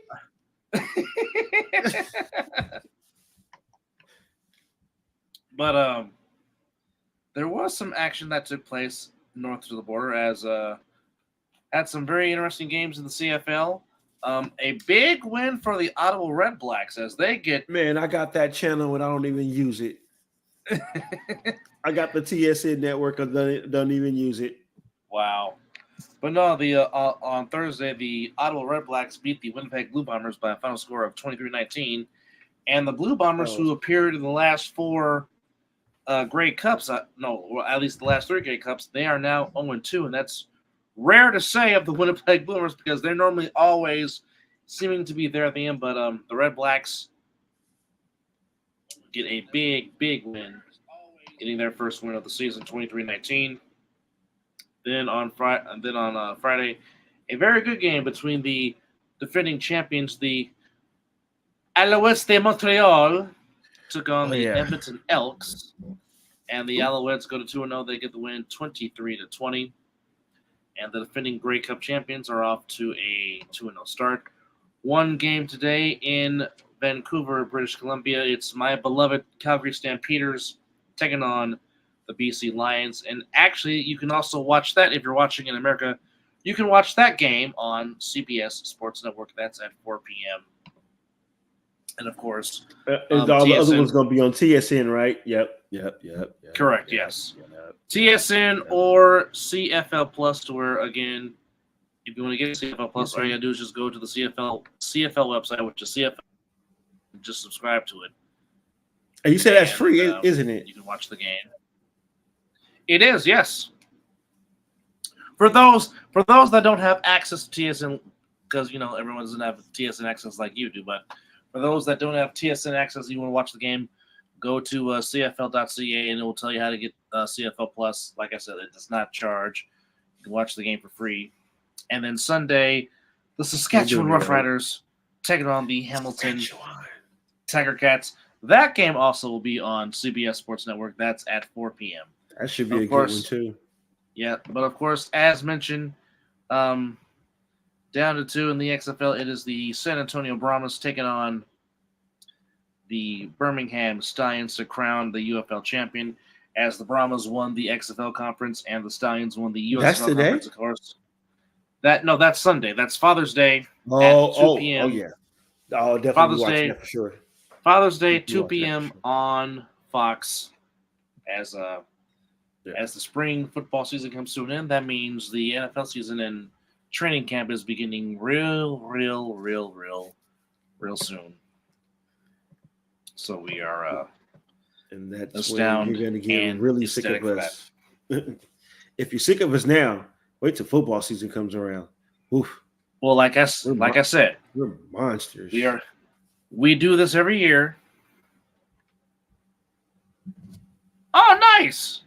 But there was some action that took place north of the border as had some very interesting games in the CFL. A big win for the Ottawa Red Blacks as they get. Man, I got that channel and I don't even use it. I got the TSN network. I don't even use it. Wow. But no, on Thursday, the Ottawa Red Blacks beat the Winnipeg Blue Bombers by a final score of 23-19. And the Blue Bombers, who appeared in the last four Grey Cups, at least the last three Grey Cups, they are now 0-2. And that's rare to say of the Winnipeg Blue Bombers because they're normally always seeming to be there at the end. But the Red Blacks get a big win, getting their first win of the season, 23-19. Then on Friday, a very good game between the defending champions, the Alouettes de Montreal, took on the Edmonton Elks, and the Alouettes go to 2-0. They get the win, 23-20, and the defending Grey Cup champions are off to a 2-0 start. One game today in Vancouver, British Columbia. It's my beloved Calgary Stampeders taking on the BC Lions. And actually, you can also watch that if you're watching in America. You can watch that game on CBS Sports Network. That's at 4 p.m. And, of course, all the other ones going to be on TSN, right? Yep. Correct, yes. TSN or CFL Plus, to where, again, if you want to get CFL Plus, all you got to do is just go to the CFL website, which is CFL, and just subscribe to it. And you said that's free, isn't it? You can watch the game. It is, yes. For those that don't have access to TSN, because everyone doesn't have TSN access like you do, but for those that don't have TSN access, you want to watch the game, go to CFL.ca and it will tell you how to get CFL Plus. Like I said, it does not charge. You can watch the game for free. And then Sunday, the Saskatchewan Roughriders taking on the Hamilton Tiger Cats. That game also will be on CBS Sports Network. That's at 4 p.m. That should be a good one, too. Yeah, but of course, as mentioned, down to 2 in the XFL, it is the San Antonio Brahmas taking on the Birmingham Stallions to crown the UFL champion, as the Brahmas won the XFL conference and the Stallions won the USFL conference, of course. That's Sunday. That's Father's Day at 2 p.m. Oh, yeah. I'll definitely Father's watch Day that for sure. Father's Day, 2 p.m. on Fox. As the spring football season comes to an end, that means the NFL season and training camp is beginning real soon. So we are and that's when you're going to get really sick of us. If you're sick of us now, wait till football season comes around. Oof. Well, like I said, we're monsters. We do this every year. Oh, nice!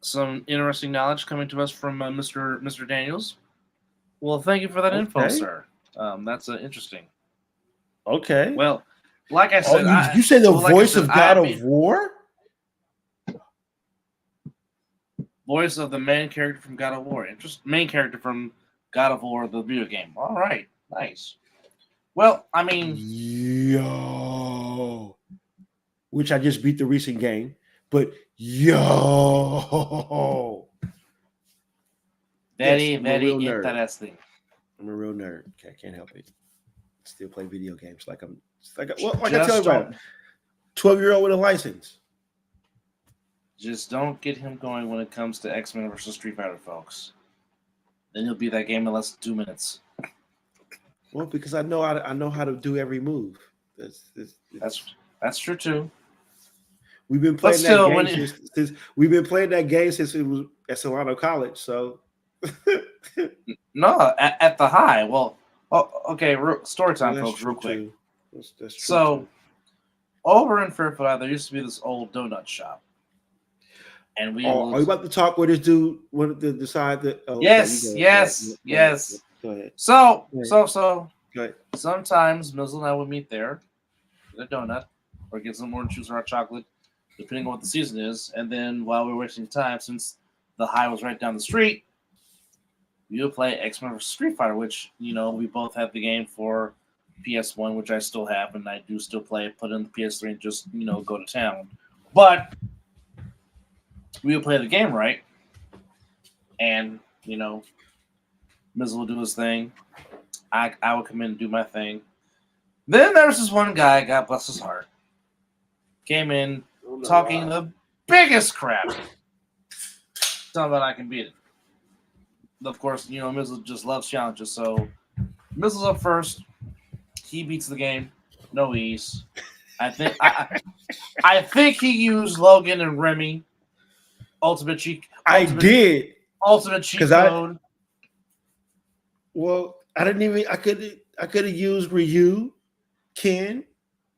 Some interesting knowledge coming to us from Mr. Daniels. Well, thank you for that info, sir. That's interesting. Okay. Well, Like I said, you say the voice of God of of War? Voice of the main character from God of War. Main character from God of War, the video game. All right, nice. Well, I mean, yo, which I just beat the recent game, but yo, very yes, I'm a real nerd. interesting. I'm a real nerd. Okay, I can't help it. Still play video games like I tell everybody, 12-year-old with a license. Just don't get him going when it comes to X-Men versus Street Fighter, folks. Then he'll beat that game in less than 2 minutes. Well, because I know how to do every move. That's true too. We've been playing that game since we've been playing that game since it was at Solano College. So no, at the high. Well, okay. Story time, folks, real quick. That's true so too. Over in Fairfield, there used to be this old donut shop. And are you about to talk with this dude? Wanted to decide that? Oh, yes. Go ahead. So. Go ahead. Sometimes Mizzle and I would meet there, get a donut, or get some orange juice or hot chocolate, depending on what the season is. And then while we were wasting time, since the high was right down the street, we would play X-Men vs. Street Fighter, which we both have the game for PS1, which I still have, and I do still play it. Put it in the PS3 and just go to town. But we would play the game right, and Mizzle would do his thing. I would come in and do my thing. Then there was this one guy, God bless his heart, came in talking the biggest crap. Talking about I can beat it. Of course, Mizzle just loves challenges, so Mizzle's up first. He beats the game. No ease. I think he used Logan and Remy. Ultimate cheat code. Well, I didn't even. I could have used Ryu, Ken.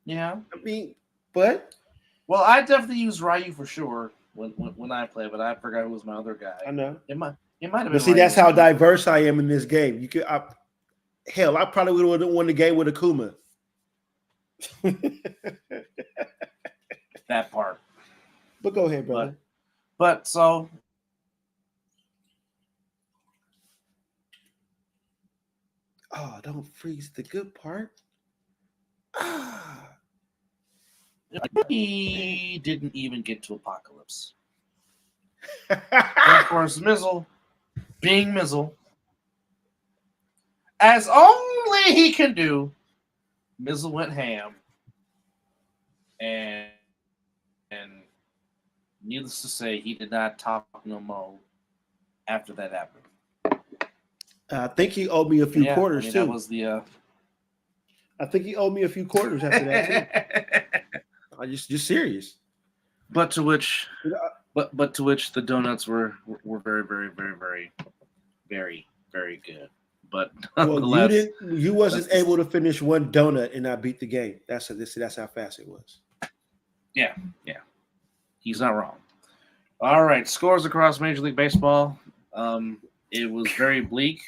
Yeah. But well, I definitely used Ryu for sure when I play, but I forgot who was my other guy. I know it might have been. But see, that's how diverse I am in this game. I probably would have won the game with Akuma. That part. But go ahead, brother. But so. Oh, don't freeze the good part. He didn't even get to Apocalypse. And of course, Mizzle, being Mizzle, as only he can do, Mizzle went ham. And needless to say, he did not talk no more after that happened. I think he owed me a few quarters too. That was the. I think he owed me a few quarters after that too. I'm just serious. But to which the donuts were very, very, very, very, very, very good. But well, you wasn't able to finish one donut and I beat the game. That's how fast it was. Yeah. He's not wrong. All right, scores across Major League Baseball. It was very bleak,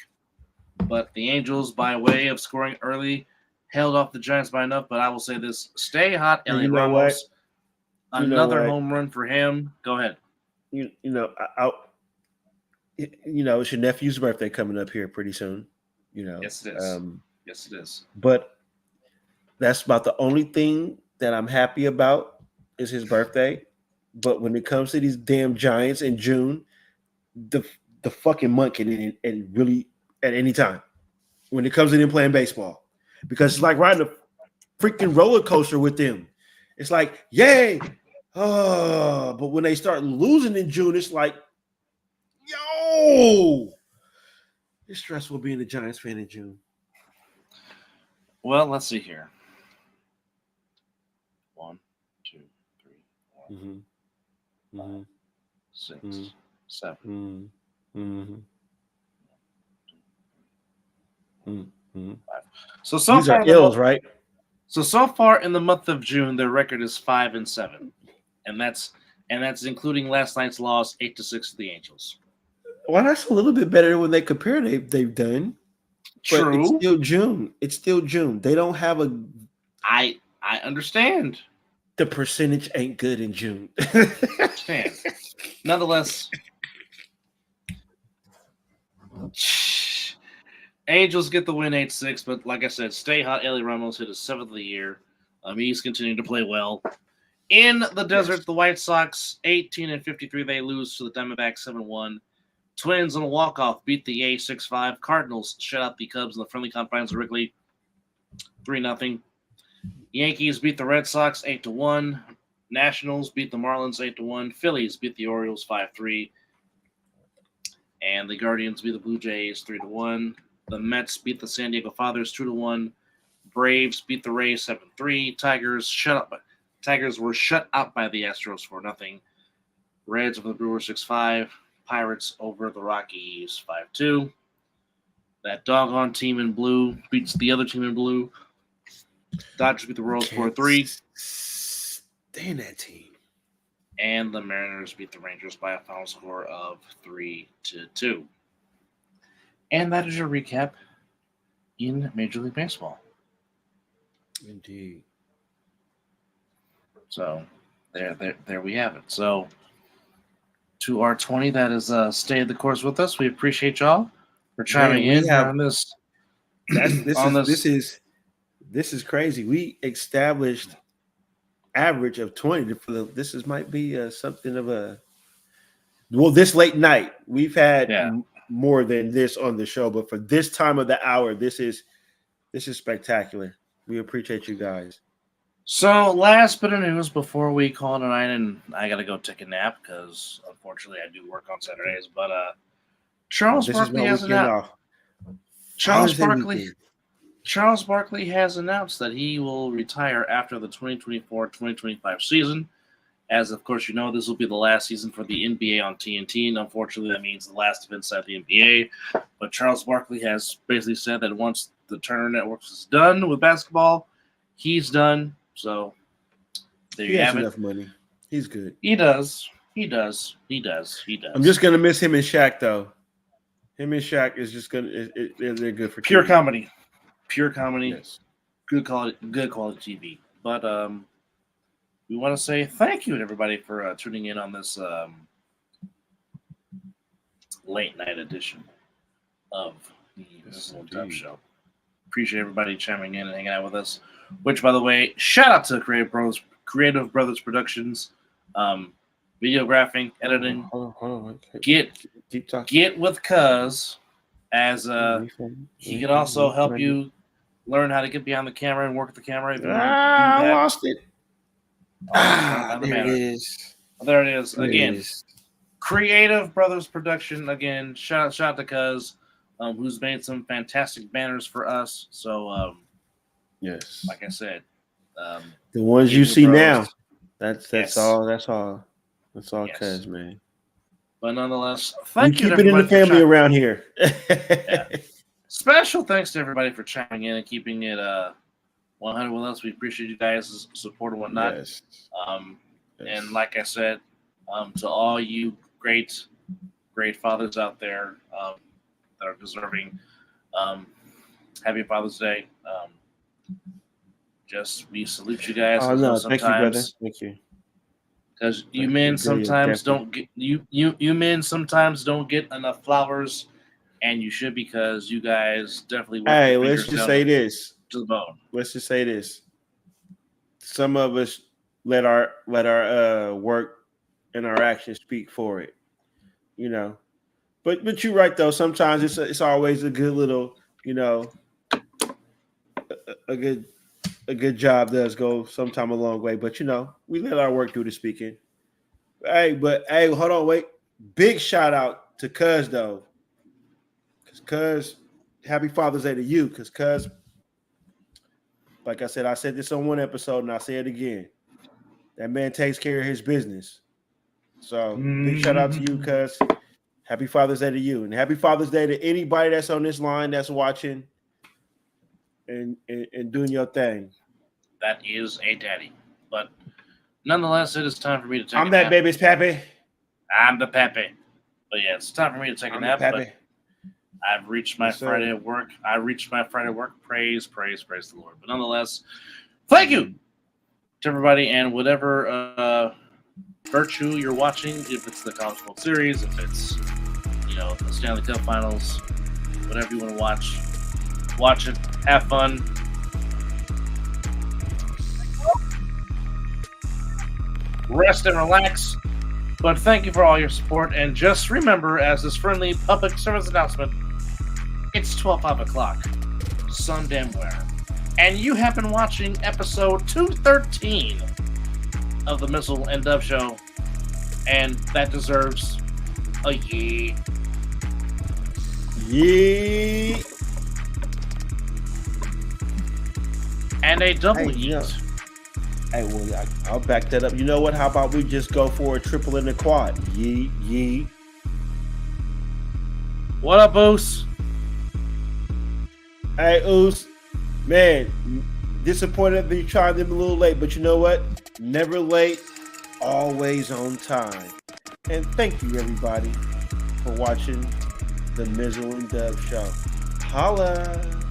but the Angels, by way of scoring early, held off the Giants by enough. But I will say this: stay hot, Elliot Ramos. Another home run for him. Go ahead. It's your nephew's birthday coming up here pretty soon. Yes, it is. Yes, it is. But that's about the only thing that I'm happy about is his birthday. But when it comes to these damn Giants in June, the fucking month can and really at any time when it comes to them playing baseball, because it's like riding a freaking roller coaster with them. It's like, yay. But when they start losing in June, it's like, yo, it's stressful being a Giants fan in June. Well, let's see here. 1, 2, 3, 4, 5, 6, 7. So these far, are ills, right? So far in the month of June, their record is 5-7, and that's including last night's loss, 8-6 to the Angels. Well, that's a little bit better than when they compare they've done. True. But it's still June. They don't have a. I I understand. The percentage ain't good in June. Understand. Nonetheless, Angels get the win 8-6, but like I said, stay hot. Eli Ramos hit his 7th of the year. He's continuing to play well. In the desert, the White Sox 18-53. They lose to the Diamondbacks 7-1. Twins on a walk-off beat the A's 6-5. Cardinals shut out the Cubs in the friendly confines of Wrigley 3-0. Yankees beat the Red Sox 8-1. Nationals beat the Marlins 8-1. Phillies beat the Orioles 5-3. And the Guardians beat the Blue Jays 3-1. The Mets beat the San Diego Padres 2-1. Braves beat the Rays 7-3. Tigers were shut out by the Astros 4-0. Reds over the Brewers 6-5. Pirates over the Rockies 5-2. That doggone team in blue beats the other team in blue. Dodgers beat the Royals 4-3. Stand that team. And the Mariners beat the Rangers by a final score of 3-2. And that is your recap in Major League Baseball. Indeed. So there we have it. So to our 20 that has stayed the course with us, we appreciate y'all for chiming in on this. This is crazy. We established average of 20 this might be something of a this late night we've had more than this on the show, but for this time of the hour, this is spectacular. We appreciate you guys. So last bit of news before we call it a night, and I gotta go take a nap because unfortunately I do work on Saturdays. But Charles Barkley has announced. Charles Barkley has announced that he will retire after the 2024-2025 season. As, of course, you know, this will be the last season for the NBA on TNT, and unfortunately that means the last of inside the NBA. But Charles Barkley has basically said that once the Turner Networks is done with basketball, he's done. So there you have it. He has enough money. He's good. He does. He does. I'm just going to miss him and Shaq, though. Him and Shaq is just going to – they're good for pure TV. comedy. Pure comedy, yes. Good quality TV. But we want to say thank you to everybody for tuning in on this late night edition of the Mizzle Dub Show. Appreciate everybody chiming in and hanging out with us. Which, by the way, shout out to Creative Brothers Productions, videographing, editing. Hold on. Get with Cuz, as he can also help you learn how to get behind the camera and work with the camera. I lost it. There it is. There it is. Again, Creative Brothers Production. Again, shout out to Cuz, who's made some fantastic banners for us. So, yes, like I said, the ones you see now. That's all. That's all. Yes. Cuz, man. But nonetheless, thank you. Keep it in the family around here. Special thanks to everybody for chiming in and keeping it 100 with us. We appreciate you guys' support and whatnot. Yes. And like I said, to all you great fathers out there that are deserving, happy Father's Day. We salute you guys. Oh no, thank you, brother. Thank you. Because you men sometimes don't get you men sometimes don't get enough flowers, and you should, because you guys definitely work. Hey, let's just say this. To the bone. Let's just say this. Some of us let our work and our actions speak for it, you know. But you're right though. Sometimes it's always a good little, you know, a good job does go sometime a long way. But you know, we let our work do the speaking. Hey, hold on, wait. Big shout out to Cuz though, because happy Father's Day to you, because like I said this on one episode and I'll say it again. That man takes care of his business. So big shout out to you, Cuz. Happy Father's Day to you, and happy Father's Day to anybody that's on this line that's watching and doing your thing. That is a daddy. But nonetheless, it is time for me to take a nap. I'm that baby's pappy. I'm the pappy. But yeah, it's time for me to take a nap. But I've reached my Friday at work. Praise the Lord. But nonetheless, thank you to everybody, and whatever virtue you're watching, if it's the College World Series, if it's the Stanley Cup Finals, whatever you want to watch it, have fun. Rest and relax. But thank you for all your support, and just remember, as this friendly public service announcement, it's 5 o'clock, sun damn where. And you have been watching episode 213 of the Mizzle and Dub Show, and that deserves a yee. Yee. And a double yeet. Hey, well, I'll back that up. You know what? How about we just go for a triple and a quad? Yee, yee. What up, Oos? Hey, Oos. Man, disappointed that you tried them a little late, but you know what? Never late, always on time. And thank you, everybody, for watching the Mizzle and Dub Show. Holla!